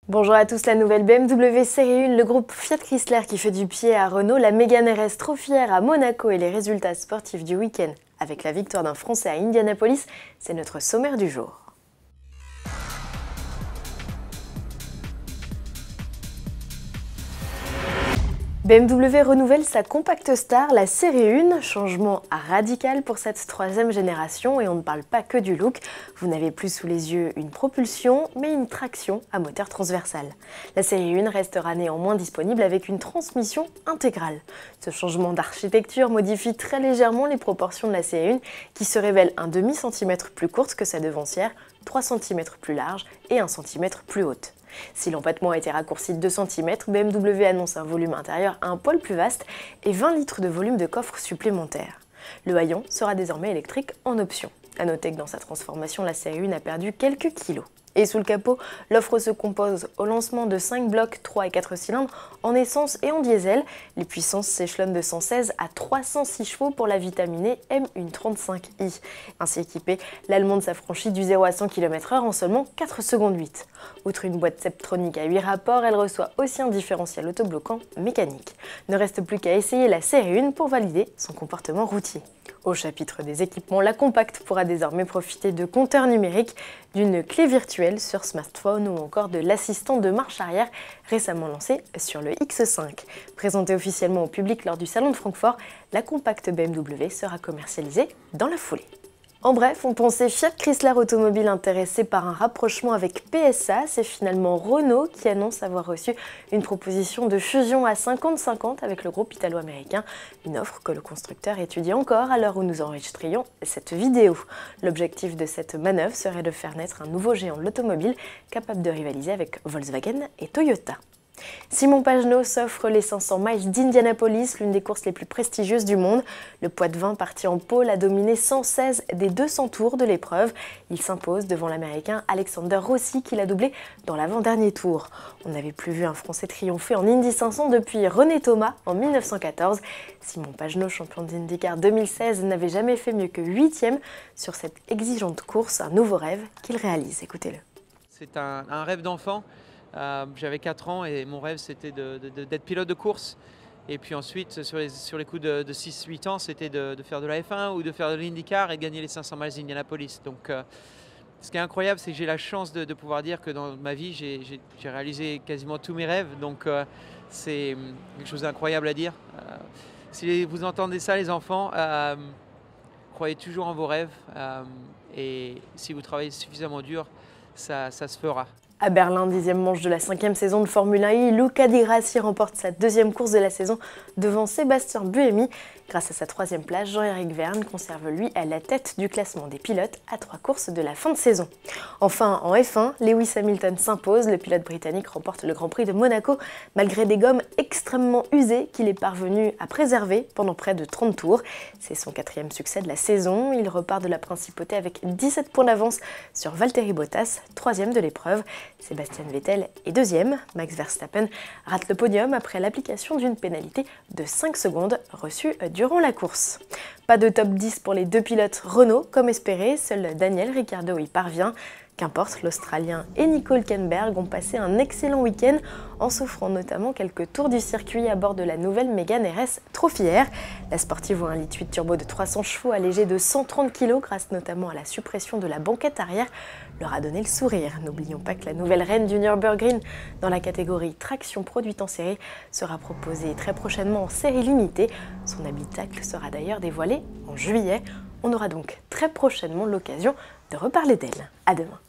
Bonjour à tous, la nouvelle BMW Série 1, le groupe Fiat Chrysler qui fait du pied à Renault, la Mégane RS trop fière à Monaco et les résultats sportifs du week-end avec la victoire d'un Français à Indianapolis, c'est notre sommaire du jour. BMW renouvelle sa Compact Star, la série 1, changement radical pour cette troisième génération et on ne parle pas que du look. Vous n'avez plus sous les yeux une propulsion, mais une traction à moteur transversal. La série 1 restera néanmoins disponible avec une transmission intégrale. Ce changement d'architecture modifie très légèrement les proportions de la série 1 qui se révèle un demi-centimètre plus courte que sa devancière, 3 cm plus large et 1 cm plus haute. Si l'empattement a été raccourci de 2 cm, BMW annonce un volume intérieur un poil plus vaste et 20 litres de volume de coffre supplémentaire. Le haillon sera désormais électrique en option. A noter que dans sa transformation, la série 1 a perdu quelques kilos. Et sous le capot, l'offre se compose au lancement de 5 blocs 3 et 4 cylindres en essence et en diesel. Les puissances s'échelonnent de 116 à 306 chevaux pour la vitaminée M135i. Ainsi équipée, l'allemande s'affranchit du 0 à 100 km/h en seulement 4 secondes 8. Outre une boîte Septronic à 8 rapports, elle reçoit aussi un différentiel autobloquant mécanique. Ne reste plus qu'à essayer la série 1 pour valider son comportement routier. Au chapitre des équipements, la Compact pourra désormais profiter de compteurs numériques, d'une clé virtuelle sur smartphone ou encore de l'assistant de marche arrière récemment lancé sur le X5. Présentée officiellement au public lors du salon de Francfort, la Compact BMW sera commercialisée dans la foulée. En bref, on pensait Fiat Chrysler Automobile intéressé par un rapprochement avec PSA, c'est finalement Renault qui annonce avoir reçu une proposition de fusion à 50-50 avec le groupe italo-américain, une offre que le constructeur étudie encore à l'heure où nous enregistrions cette vidéo. L'objectif de cette manœuvre serait de faire naître un nouveau géant de l'automobile capable de rivaliser avec Volkswagen et Toyota. Simon Pagenaud s'offre les 500 miles d'Indianapolis, l'une des courses les plus prestigieuses du monde. Le Poitevin, parti en pôle, a dominé 116 des 200 tours de l'épreuve. Il s'impose devant l'Américain Alexander Rossi qui l'a doublé dans l'avant-dernier tour. On n'avait plus vu un Français triompher en Indy 500 depuis René Thomas en 1914. Simon Pagenaud, champion d'IndyCar 2016, n'avait jamais fait mieux que 8e sur cette exigeante course, un nouveau rêve qu'il réalise. Écoutez-le. C'est un rêve d'enfant. J'avais 4 ans et mon rêve c'était d'être pilote de course. Et puis ensuite, sur les coups de 6-8 ans, c'était de faire de la F1 ou de faire de l'IndyCar et de gagner les 500 miles d'Indianapolis. Donc ce qui est incroyable, c'est que j'ai la chance de pouvoir dire que dans ma vie, j'ai réalisé quasiment tous mes rêves. Donc c'est quelque chose d'incroyable à dire. Si vous entendez ça, les enfants, croyez toujours en vos rêves. Et si vous travaillez suffisamment dur, ça se fera. À Berlin, 10e manche de la 5e saison de Formule 1, Luca Di Grassi remporte sa 2e course de la saison devant Sébastien Buemi. Grâce à sa 3e place, Jean-Éric Vergne conserve lui à la tête du classement des pilotes à 3 courses de la fin de saison. Enfin, en F1, Lewis Hamilton s'impose, le pilote britannique remporte le Grand Prix de Monaco malgré des gommes extrêmement usées qu'il est parvenu à préserver pendant près de 30 tours. C'est son 4e succès de la saison, il repart de la principauté avec 17 points d'avance sur Valtteri Bottas, 3e de l'épreuve. Sébastien Vettel est 2e, Max Verstappen rate le podium après l'application d'une pénalité de 5 secondes reçue durant la course. Pas de top 10 pour les deux pilotes Renault comme espéré, seul Daniel Ricciardo y parvient. Qu'importe, l'Australien et Nico Hülkenberg ont passé un excellent week-end en s'offrant notamment quelques tours du circuit à bord de la nouvelle Mégane RS trop fière. La sportive voit un litre 8 turbo de 300 chevaux allégé de 130 kg grâce notamment à la suppression de la banquette arrière leur a donné le sourire. N'oublions pas que la nouvelle reine du Nürburgring dans la catégorie traction produite en série sera proposée très prochainement en série limitée. Son habitacle sera d'ailleurs dévoilé en juillet. On aura donc très prochainement l'occasion de reparler d'elle. À demain.